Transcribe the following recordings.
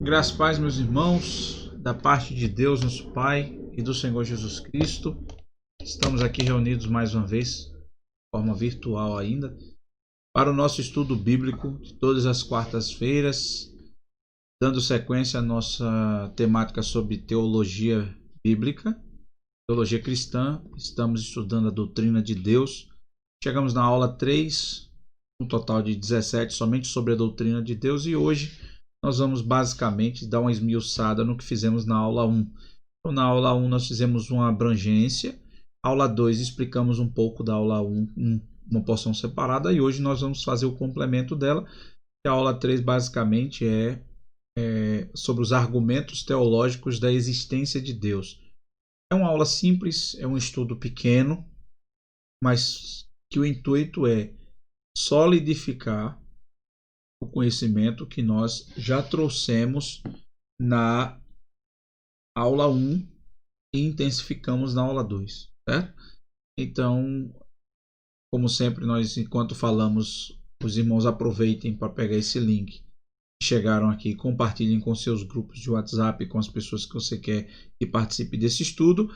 Graças e paz, meus irmãos, da parte de Deus, nosso Pai, e do Senhor Jesus Cristo. Estamos aqui reunidos mais uma vez, de forma virtual ainda, para o nosso estudo bíblico de todas as quartas-feiras, dando sequência à nossa temática sobre teologia bíblica, teologia cristã. Estamos estudando a doutrina de Deus. Chegamos na aula 3, um total de 17, somente sobre a doutrina de Deus, e hoje nós vamos basicamente dar uma esmiuçada no que fizemos na aula 1. Então, na aula 1 nós fizemos uma abrangência, aula 2 explicamos um pouco da aula 1, uma porção separada, e hoje nós vamos fazer o complemento dela. A aula 3 basicamente é sobre os argumentos teológicos da existência de Deus. É uma aula simples, é um estudo pequeno, mas que o intuito é solidificar o conhecimento que nós já trouxemos na aula 1 e intensificamos na aula 2, certo? Então, como sempre, nós, enquanto falamos, os irmãos aproveitem para pegar esse link que chegaram aqui, compartilhem com seus grupos de WhatsApp, com as pessoas que você quer que participe desse estudo.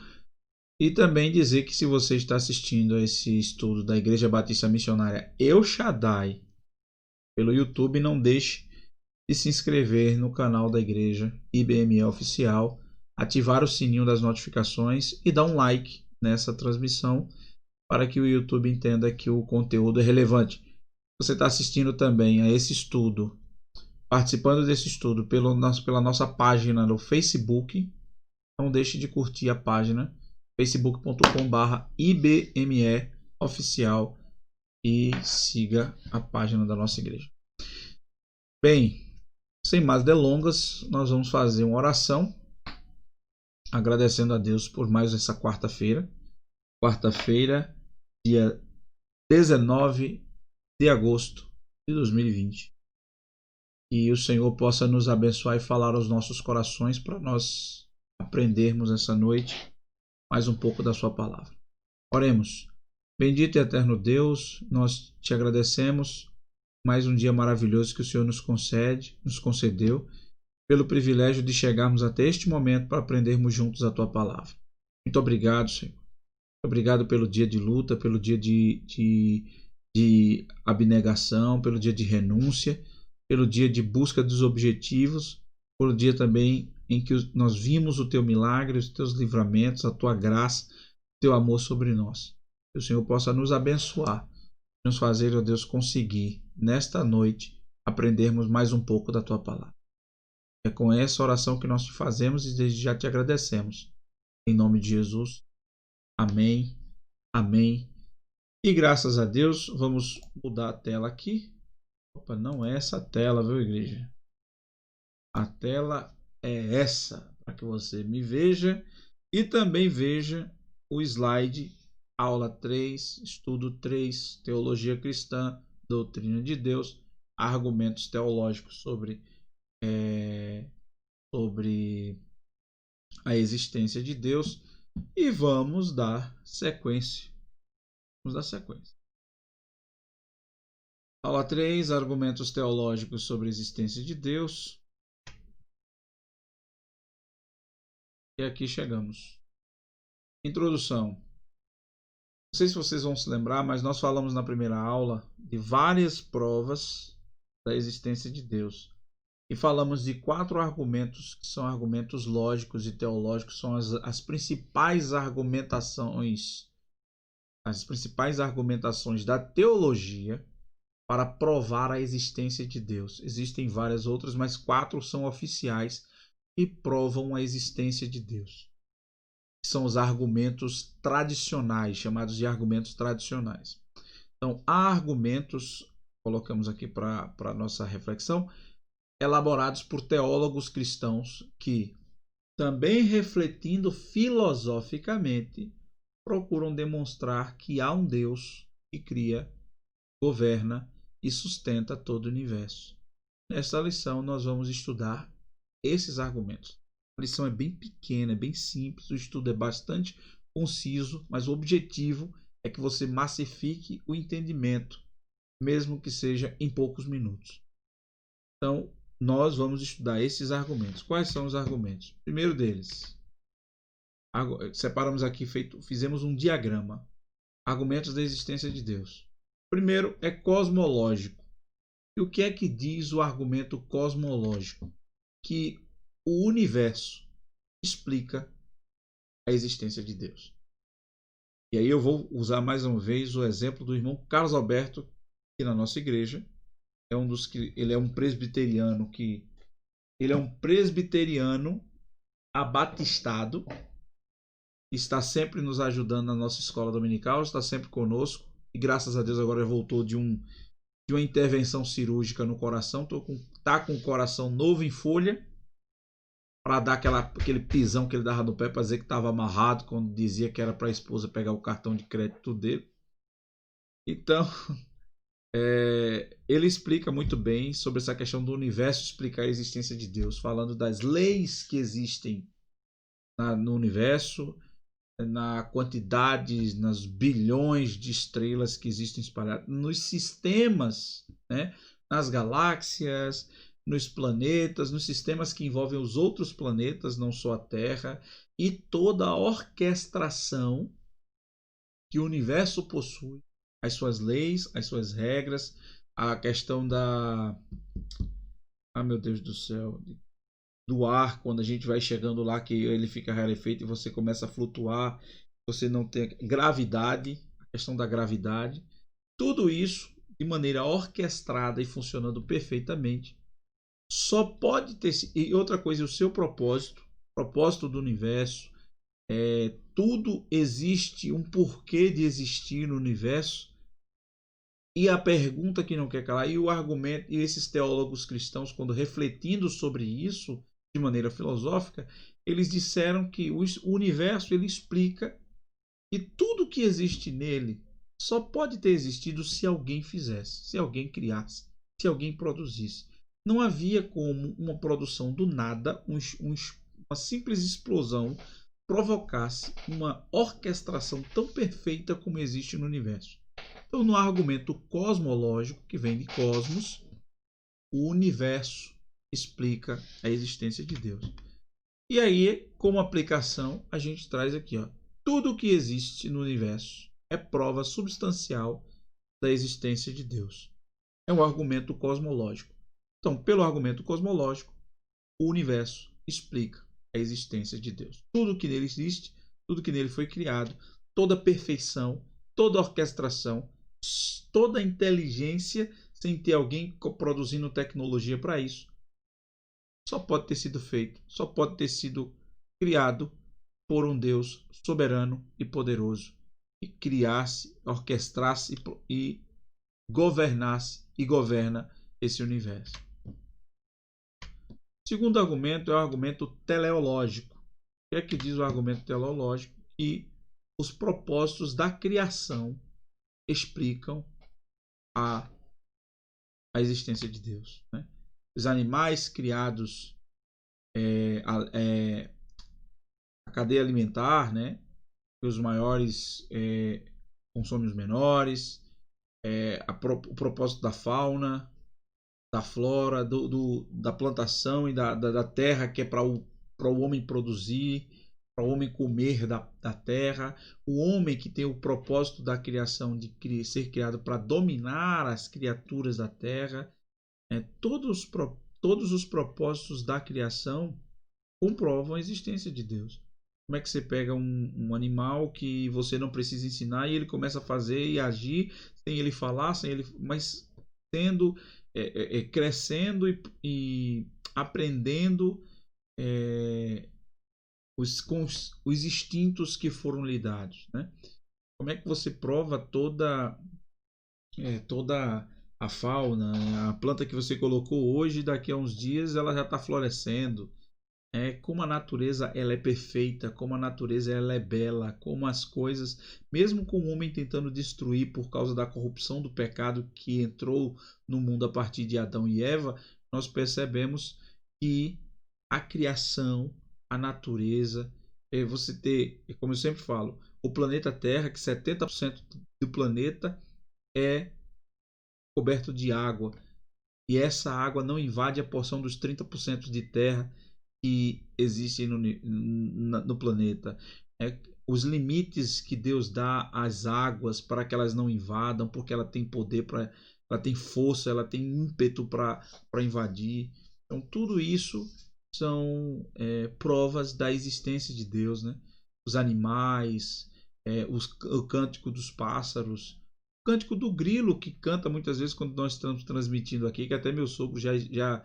E também dizer que se você está assistindo a esse estudo da Igreja Batista Missionária El Shaddai pelo YouTube, não deixe de se inscrever no canal da Igreja IBME Oficial, ativar o sininho das notificações e dar um like nessa transmissão para que o YouTube entenda que o conteúdo é relevante. Você está assistindo também a esse estudo, participando desse estudo pela nossa página no Facebook. Não deixe de curtir a página facebook.com/IBME Oficial e siga a página da nossa igreja. Bem, sem mais delongas, nós vamos fazer uma oração agradecendo a Deus por mais essa quarta-feira, dia 19 de agosto de 2020. E o Senhor possa nos abençoar e falar aos nossos corações para nós aprendermos essa noite mais um pouco da sua palavra. Oremos. Bendito e eterno Deus, nós te agradecemos mais um dia maravilhoso que o Senhor nos concedeu, pelo privilégio de chegarmos até este momento para aprendermos juntos a tua palavra. Muito obrigado, Senhor. Muito obrigado pelo dia de luta, pelo dia de abnegação, pelo dia de renúncia, pelo dia de busca dos objetivos, pelo dia também em que nós vimos o teu milagre, os teus livramentos, a tua graça, o teu amor sobre nós. Que o Senhor possa nos abençoar, nos fazer, ó Deus, conseguir, nesta noite, aprendermos mais um pouco da tua palavra. É com essa oração que nós te fazemos e desde já te agradecemos. Em nome de Jesus. Amém. Amém. E graças a Deus, vamos mudar a tela aqui. Opa, não é essa tela, viu, igreja? A tela é essa, para que você me veja e também veja o slide, aula 3, estudo 3, teologia cristã, doutrina de Deus, argumentos teológicos sobre a existência de Deus, e vamos dar sequência. Aula 3, argumentos teológicos sobre a existência de Deus. E aqui chegamos. Introdução. Não sei se vocês vão se lembrar, mas nós falamos na primeira aula de várias provas da existência de Deus. E falamos de 4 argumentos que são argumentos lógicos e teológicos, são as principais argumentações da teologia para provar a existência de Deus. Existem várias outras, mas 4 são oficiais e provam a existência de Deus. São os argumentos tradicionais, chamados de argumentos tradicionais. Então, há argumentos, colocamos aqui para a nossa reflexão, elaborados por teólogos cristãos que, também refletindo filosoficamente, procuram demonstrar que há um Deus que cria, governa e sustenta todo o universo. Nesta lição, nós vamos estudar esses argumentos. A lição é bem pequena, é bem simples, o estudo é bastante conciso, mas o objetivo é que você massifique o entendimento, mesmo que seja em poucos minutos. Então, nós vamos estudar esses argumentos. Quais são os argumentos? Primeiro deles, separamos aqui, fizemos um diagrama. Argumentos da existência de Deus. Primeiro é cosmológico. E o que é que diz o argumento cosmológico? Que o universo explica a existência de Deus. E aí eu vou usar mais uma vez o exemplo do irmão Carlos Alberto, que na nossa igreja ele é um presbiteriano abatistado, está sempre nos ajudando na nossa escola dominical, está sempre conosco e graças a Deus agora voltou de uma intervenção cirúrgica no coração, tá com o coração novo em folha, para dar aquele pisão que ele dava no pé para dizer que estava amarrado quando dizia que era para a esposa pegar o cartão de crédito dele. Então, ele explica muito bem sobre essa questão do universo explicar a existência de Deus, falando das leis que existem no universo, na quantidade, nas bilhões de estrelas que existem espalhadas, nos sistemas, né? Nas galáxias, nos planetas, nos sistemas que envolvem os outros planetas, não só a Terra, e toda a orquestração que o universo possui, as suas leis, as suas regras, a questão meu Deus do céu, do ar, quando a gente vai chegando lá, que ele fica rarefeito e você começa a flutuar, você não tem gravidade, a questão da gravidade, tudo isso de maneira orquestrada e funcionando perfeitamente, só pode ter. E outra coisa, o seu propósito do universo, tudo existe, um porquê de existir no universo. E a pergunta que não quer calar, e o argumento, e esses teólogos cristãos, quando refletindo sobre isso de maneira filosófica, eles disseram que o universo ele explica que tudo que existe nele só pode ter existido se alguém fizesse, se alguém criasse, se alguém produzisse. Não havia como uma produção do nada, uma simples explosão, provocasse uma orquestração tão perfeita como existe no universo. Então, no argumento cosmológico, que vem de cosmos, o universo explica a existência de Deus. E aí, como aplicação, a gente traz aqui, tudo que existe no universo é prova substancial da existência de Deus. É um argumento cosmológico. Então, pelo argumento cosmológico, o universo explica a existência de Deus. Tudo que nele existe, tudo que nele foi criado, toda a perfeição, toda a orquestração, toda a inteligência, sem ter alguém produzindo tecnologia para isso, só pode ter sido feito, só pode ter sido criado por um Deus soberano e poderoso, que criasse, orquestrasse e governasse e governa esse universo. O segundo argumento é o argumento teleológico. O que é que diz o argumento teleológico? Que os propósitos da criação explicam a existência de Deus. Né? Os animais criados, a cadeia alimentar, né? Os maiores consomem os menores, o propósito da fauna, da flora, da plantação e da terra, que é para o homem produzir, para o homem comer da terra, o homem que tem o propósito da criação de ser criado para dominar as criaturas da terra. Todos os propósitos da criação comprovam a existência de Deus. Como é que você pega um animal que você não precisa ensinar e ele começa a fazer e agir sem ele falar, mas tendo, crescendo e aprendendo com os instintos que foram lhe dados, né? Como é que você prova toda a fauna, a planta que você colocou hoje, daqui a uns dias ela já está florescendo? Como a natureza ela é perfeita, como a natureza ela é bela, como as coisas, mesmo com o homem tentando destruir por causa da corrupção do pecado que entrou no mundo a partir de Adão e Eva, nós percebemos que a criação, a natureza, você ter, como eu sempre falo, o planeta Terra, que 70% do planeta é coberto de água. e essa água não invade a porção dos 30% de terra que existem no planeta. Os limites que Deus dá às águas para que elas não invadam, porque ela tem poder, ela tem força, ela tem ímpeto para invadir. Então, tudo isso são provas da existência de Deus, né? Os animais, o cântico dos pássaros, o cântico do grilo que canta muitas vezes quando nós estamos transmitindo aqui, que até meu sogro já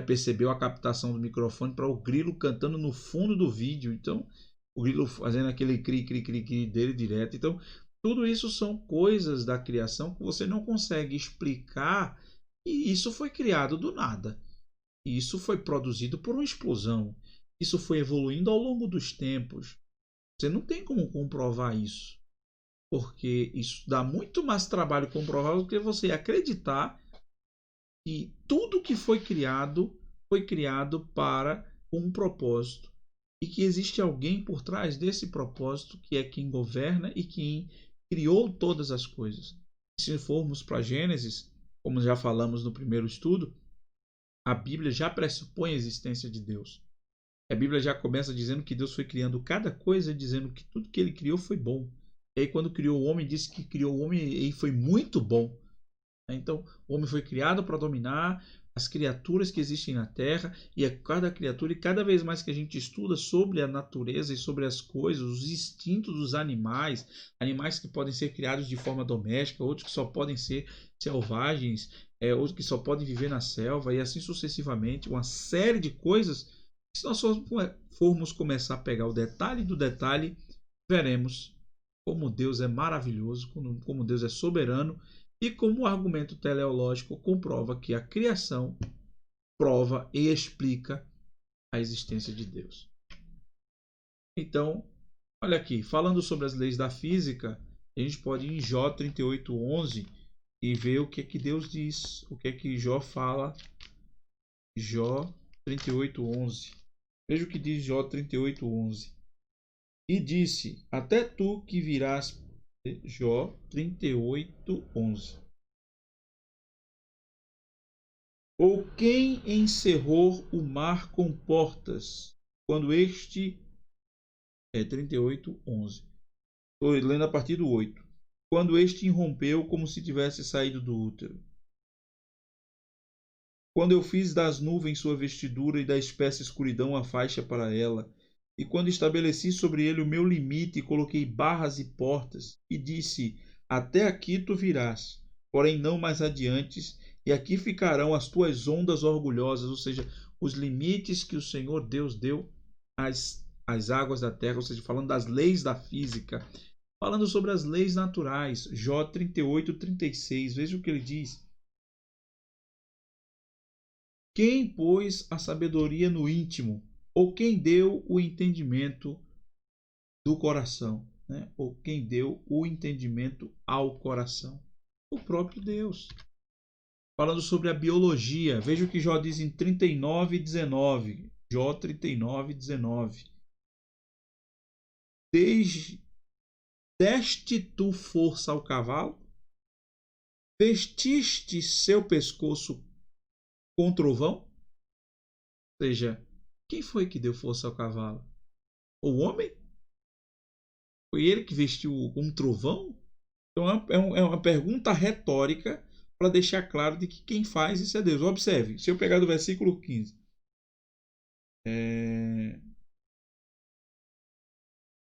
percebeu a captação do microfone para o grilo cantando no fundo do vídeo. Então, o grilo fazendo aquele cri, cri, cri, cri dele direto. Então, tudo isso são coisas da criação que você não consegue explicar, e isso foi criado do nada. Isso foi produzido por uma explosão. Isso foi evoluindo ao longo dos tempos. Você não tem como comprovar isso, porque isso dá muito mais trabalho comprovar do que você acreditar que tudo que foi criado para um propósito e que existe alguém por trás desse propósito que é quem governa e quem criou todas as coisas. Se formos para Gênesis, como já falamos no primeiro estudo, a Bíblia já pressupõe a existência de Deus. A Bíblia já começa dizendo que Deus foi criando cada coisa, dizendo que tudo que ele criou foi bom. E aí, quando criou o homem, disse que criou o homem e foi muito bom. Então, o homem foi criado para dominar as criaturas que existem na Terra, e a cada criatura, e cada vez mais que a gente estuda sobre a natureza e sobre as coisas, os instintos dos animais, animais que podem ser criados de forma doméstica, outros que só podem ser selvagens, outros que só podem viver na selva, e assim sucessivamente, uma série de coisas. Se nós formos começar a pegar o detalhe do detalhe, veremos como Deus é maravilhoso, como Deus é soberano, e como o argumento teleológico comprova que a criação prova e explica a existência de Deus. Então, olha aqui, falando sobre as leis da física, a gente pode ir em Jó 38:11 e ver o que Deus diz, o que Jó fala. Jó 38:11. Veja o que diz Jó 38:11. E disse: até tu que virás. Jó 38:11. Ou quem encerrou o mar com portas, quando este. 38:11. Estou lendo a partir do 8. Quando este irrompeu como se tivesse saído do útero. Quando eu fiz das nuvens sua vestidura e da espessa escuridão a faixa para ela, e quando estabeleci sobre ele o meu limite e coloquei barras e portas, e disse: até aqui tu virás, porém não mais adiante, e aqui ficarão as tuas ondas orgulhosas, ou seja, os limites que o Senhor Deus deu às águas da terra, ou seja, falando das leis da física, falando sobre as leis naturais. Jó 38:36, veja o que ele diz. Quem pôs a sabedoria no íntimo? Ou quem deu o entendimento do coração? Né? Ou quem deu o entendimento ao coração? O próprio Deus. Falando sobre a biologia, veja o que Jó diz em 39:19. Jó 39:19. Deste tu força ao cavalo? Vestiste seu pescoço com trovão? Ou seja, quem foi que deu força ao cavalo? O homem? Foi ele que vestiu um trovão? Então é uma pergunta retórica para deixar claro de que quem faz isso é Deus. Observe, se eu pegar do versículo 15.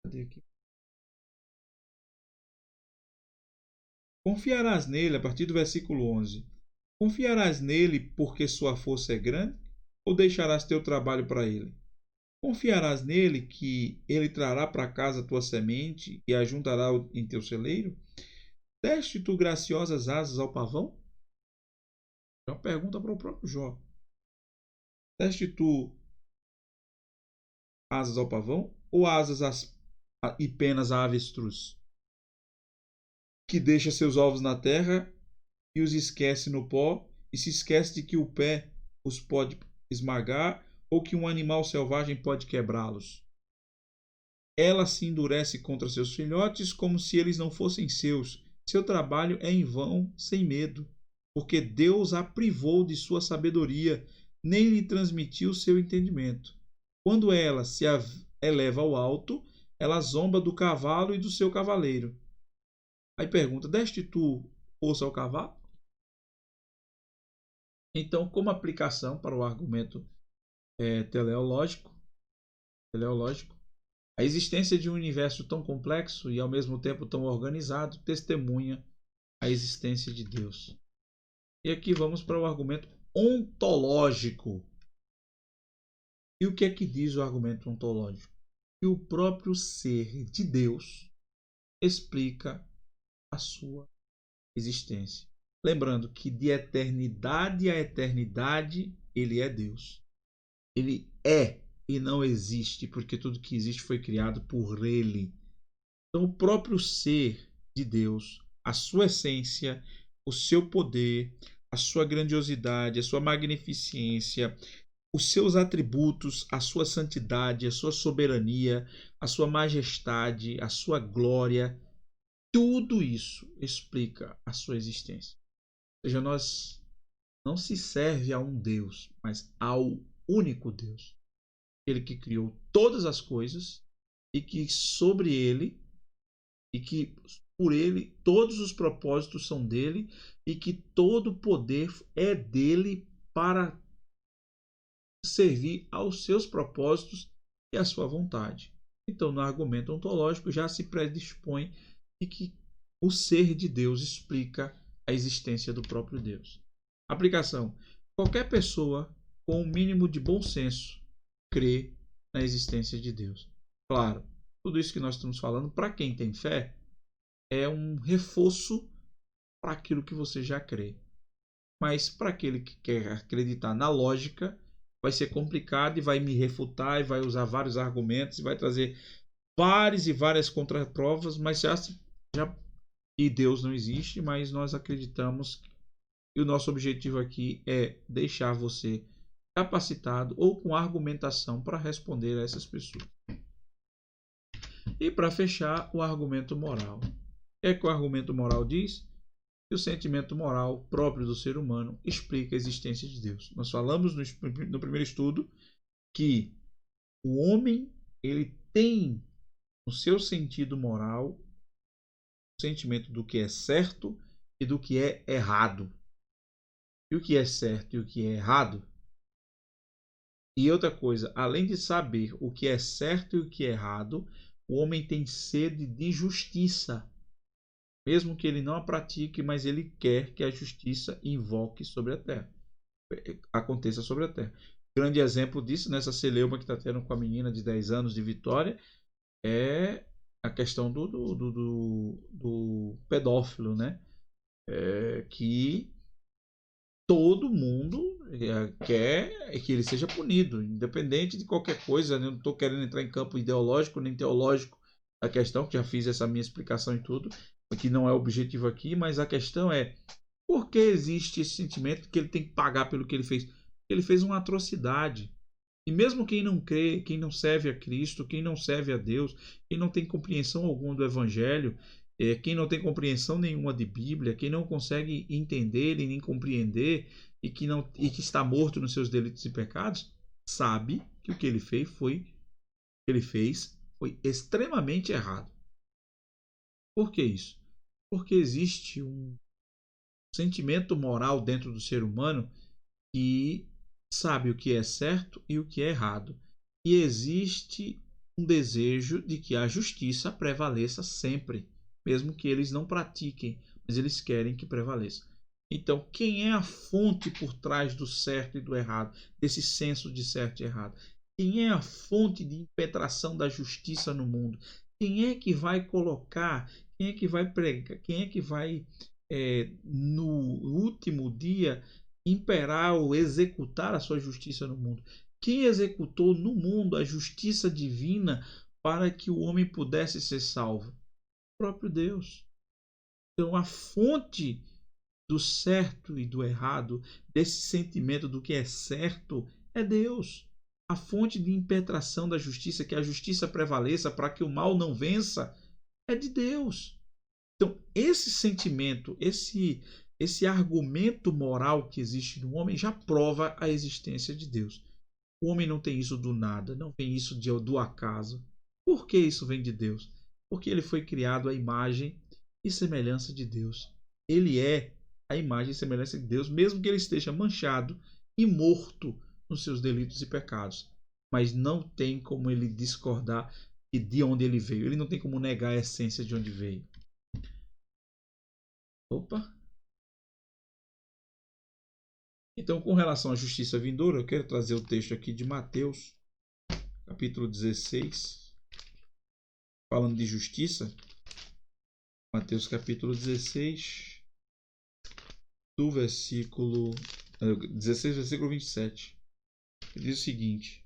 Cadê aqui? Confiarás nele, a partir do versículo 11. Confiarás nele porque sua força é grande? Ou deixarás teu trabalho para ele? Confiarás nele que ele trará para casa tua semente e a juntará em teu celeiro? Deste tu graciosas asas ao pavão? É uma pergunta para o próprio Jó. Deste tu asas ao pavão ou asas e penas à avestruz? Que deixa seus ovos na terra e os esquece no pó, e se esquece de que o pé os pode esmagar ou que um animal selvagem pode quebrá-los. Ela se endurece contra seus filhotes como se eles não fossem seus. Seu trabalho é em vão, sem medo. porque Deus a privou de sua sabedoria, nem lhe transmitiu seu entendimento. Quando ela se eleva ao alto, ela zomba do cavalo e do seu cavaleiro. Aí pergunta: deste tu força ao cavalo? Então, como aplicação para o argumento teleológico, a existência de um universo tão complexo e ao mesmo tempo tão organizado testemunha a existência de Deus. E aqui vamos para o argumento ontológico. E o que é que diz o argumento ontológico? Que o próprio ser de Deus explica a sua existência. Lembrando que de eternidade a eternidade ele é Deus. Ele é e não existe, porque tudo que existe foi criado por ele. Então, o próprio ser de Deus, a sua essência, o seu poder, a sua grandiosidade, a sua magnificência, os seus atributos, a sua santidade, a sua soberania, a sua majestade, a sua glória, tudo isso explica a sua existência. Ou seja, nós não se serve a um Deus, mas ao único Deus. Ele que criou todas as coisas e que sobre ele e que por ele todos os propósitos são dele e que todo o poder é dele para servir aos seus propósitos e à sua vontade. Então, no argumento ontológico já se predispõe de que o ser de Deus explica a existência do próprio Deus. Aplicação: qualquer pessoa com um mínimo de bom senso crê na existência de Deus. Claro, tudo isso que nós estamos falando, para quem tem fé, é um reforço para aquilo que você já crê. Mas para aquele que quer acreditar na lógica, vai ser complicado e vai me refutar e vai usar vários argumentos e vai trazer várias e várias contraprovas, mas já e Deus não existe, mas nós acreditamos e o nosso objetivo aqui é deixar você capacitado ou com argumentação para responder a essas pessoas. E para fechar, o argumento moral. O que o argumento moral diz? Que o sentimento moral próprio do ser humano explica a existência de Deus. Nós falamos no primeiro estudo que o homem ele tem no seu sentido moral o sentimento do que é certo e do que é errado. E o que é certo e o que é errado. E outra coisa, além de saber o que é certo e o que é errado, o homem tem sede de justiça. Mesmo que ele não a pratique, mas ele quer que a justiça invoque sobre a terra. Aconteça sobre a terra. Grande exemplo disso, nessa celeuma que está tendo com a menina de 10 anos de Vitória, é a questão do pedófilo, né? Que todo mundo quer que ele seja punido, independente de qualquer coisa. Eu não estou querendo entrar em campo ideológico nem teológico da questão, que já fiz essa minha explicação e tudo, que não é o objetivo aqui, mas a questão é por que existe esse sentimento que ele tem que pagar pelo que ele fez? Ele fez uma atrocidade. E mesmo quem não crê, quem não serve a Cristo, quem não serve a Deus, quem não tem compreensão alguma do Evangelho, quem não tem compreensão nenhuma de Bíblia, quem não consegue entender e nem compreender e que está morto nos seus delitos e pecados, sabe que o que ele foi extremamente errado. Por que isso? Porque existe um sentimento moral dentro do ser humano que sabe o que é certo e o que é errado. E existe um desejo de que a justiça prevaleça sempre, mesmo que eles não pratiquem, mas eles querem que prevaleça. Então, quem é a fonte por trás do certo e do errado, desse senso de certo e errado? Quem é a fonte de impetração da justiça no mundo? Quem é que vai colocar, quem é que vai pregar, quem é que vai, no último dia, imperar ou executar a sua justiça no mundo? Quem executou no mundo a justiça divina para que o homem pudesse ser salvo? O próprio Deus. Então, a fonte do certo e do errado, desse sentimento do que é certo, é Deus. A fonte de impetração da justiça, que a justiça prevaleça para que o mal não vença, é de Deus. Então, esse sentimento, esse argumento moral que existe no homem já prova a existência de Deus. O homem não tem isso do nada, não tem isso do acaso. Por que isso vem de Deus? Porque ele foi criado à imagem e semelhança de Deus. Ele é a imagem e semelhança de Deus, mesmo que ele esteja manchado e morto nos seus delitos e pecados. Mas não tem como ele discordar de onde ele veio. Ele não tem como negar a essência de onde veio. Opa! Então, com relação à justiça vindoura, eu quero trazer o texto aqui de Mateus, capítulo 16, falando de justiça. Mateus capítulo 16, do versículo 16, versículo 27. Ele diz o seguinte: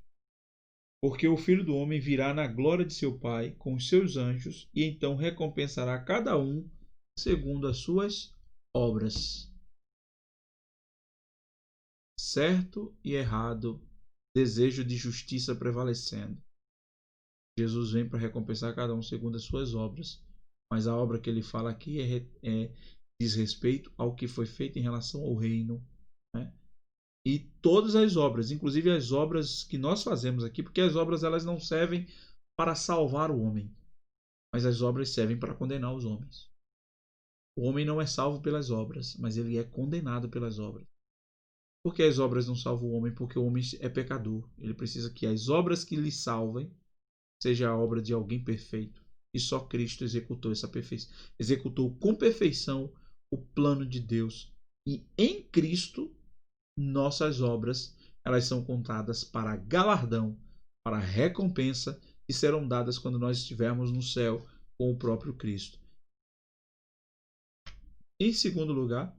porque o Filho do Homem virá na glória de seu Pai com os seus anjos, e então recompensará cada um segundo as suas obras. Certo e errado, desejo de justiça prevalecendo. Jesus vem para recompensar cada um segundo as suas obras, mas a obra que ele fala aqui diz respeito ao que foi feito em relação ao reino, né? E todas as obras, inclusive as obras que nós fazemos aqui, porque as obras elas não servem para salvar o homem, mas as obras servem para condenar os homens. O homem não é salvo pelas obras, mas ele é condenado pelas obras. Por que as obras não salvam o homem? Porque o homem é pecador. Ele precisa que as obras que lhe salvem seja a obra de alguém perfeito. E só Cristo executou essa perfeição. Executou com perfeição o plano de Deus. E em Cristo, nossas obras elas são contadas para galardão, para recompensa, e serão dadas quando nós estivermos no céu com o próprio Cristo. Em segundo lugar,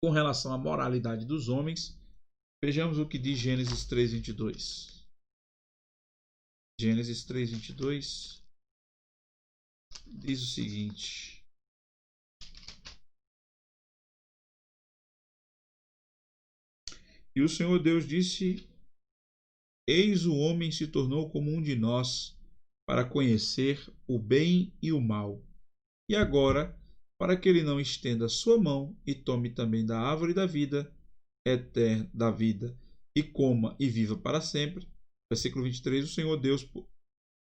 com relação à moralidade dos homens, vejamos o que diz Gênesis 3:22. Gênesis 3:22 diz o seguinte: e o Senhor Deus disse: eis o homem se tornou como um de nós, para conhecer o bem e o mal. E agora, para que ele não estenda sua mão e tome também da árvore da vida, eterna da vida, e coma e viva para sempre. Versículo 23, o Senhor Deus,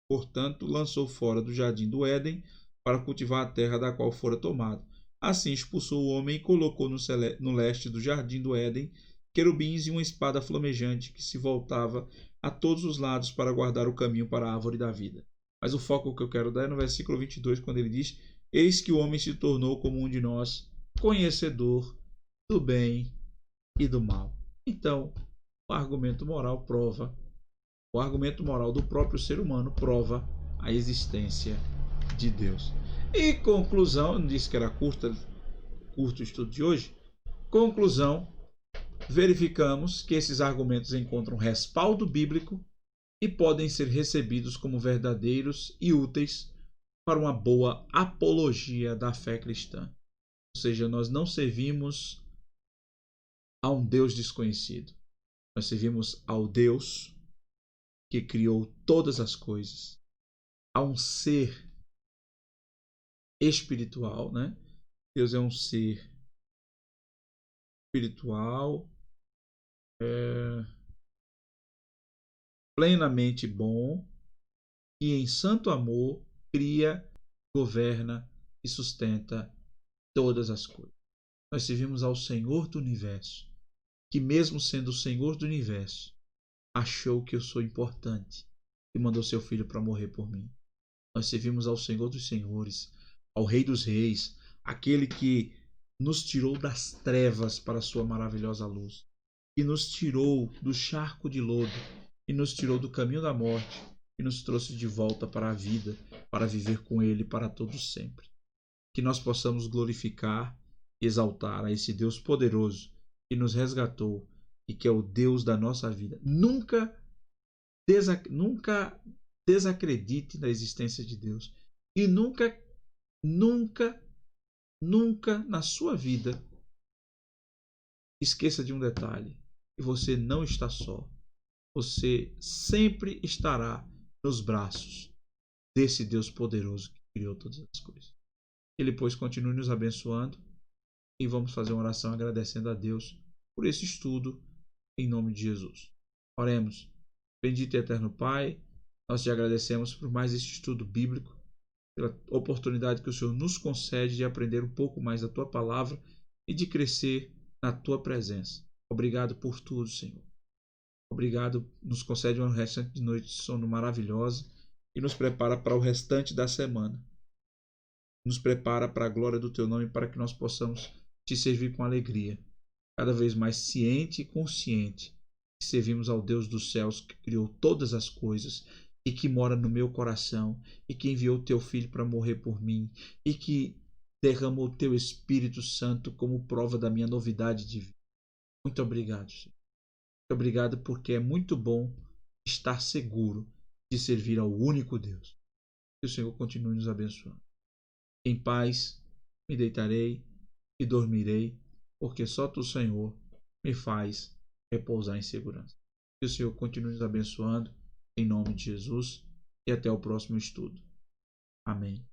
portanto, lançou fora do jardim do Éden para cultivar a terra da qual fora tomado. Assim expulsou o homem e colocou no leste do jardim do Éden querubins e uma espada flamejante que se voltava a todos os lados para guardar o caminho para a árvore da vida. Mas o foco que eu quero dar é no versículo 22, quando ele diz: eis que o homem se tornou como um de nós, conhecedor do bem e do mal. Então, o argumento moral do próprio ser humano prova a existência de Deus. E conclusão, eu não disse que era curto o estudo de hoje. Conclusão, verificamos que esses argumentos encontram respaldo bíblico e podem ser recebidos como verdadeiros e úteis para uma boa apologia da fé cristã. Ou seja, nós não servimos a um Deus desconhecido. Nós servimos ao Deus que criou todas as coisas, a um ser espiritual, né? Deus é um ser espiritual, plenamente bom, e em santo amor cria, governa e sustenta todas as coisas. Nós servimos ao Senhor do Universo, que mesmo sendo o Senhor do Universo, achou que eu sou importante e mandou seu Filho para morrer por mim. Nós servimos ao Senhor dos Senhores, ao Rei dos Reis, aquele que nos tirou das trevas para a sua maravilhosa luz, que nos tirou do charco de lodo e nos tirou do caminho da morte e nos trouxe de volta para a vida, para viver com Ele para todos sempre. Que nós possamos glorificar e exaltar a esse Deus poderoso que nos resgatou e que é o Deus da nossa vida. Nunca desacredite na existência de Deus. E nunca na sua vida esqueça de um detalhe: que você não está só. Você sempre estará nos braços desse Deus poderoso que criou todas as coisas. Ele, pois, continue nos abençoando e vamos fazer uma oração agradecendo a Deus por esse estudo, em nome de Jesus. Oremos. Bendito e eterno Pai, nós te agradecemos por mais este estudo bíblico, pela oportunidade que o Senhor nos concede de aprender um pouco mais da Tua palavra e de crescer na Tua presença. Obrigado por tudo, Senhor. Obrigado, nos concede uma restante de noite de sono maravilhosa e nos prepara para o restante da semana. Nos prepara para a glória do Teu nome, para que nós possamos Te servir com alegria, cada vez mais ciente e consciente que servimos ao Deus dos céus, que criou todas as coisas e que mora no meu coração e que enviou o Teu Filho para morrer por mim e que derramou o Teu Espírito Santo como prova da minha novidade de vida. Muito obrigado, Senhor. Muito obrigado, porque é muito bom estar seguro de servir ao único Deus. Que o Senhor continue nos abençoando. Em paz me deitarei e dormirei, porque só Tu, Senhor, me faz repousar em segurança. Que o Senhor continue nos abençoando, em nome de Jesus, e até o próximo estudo. Amém.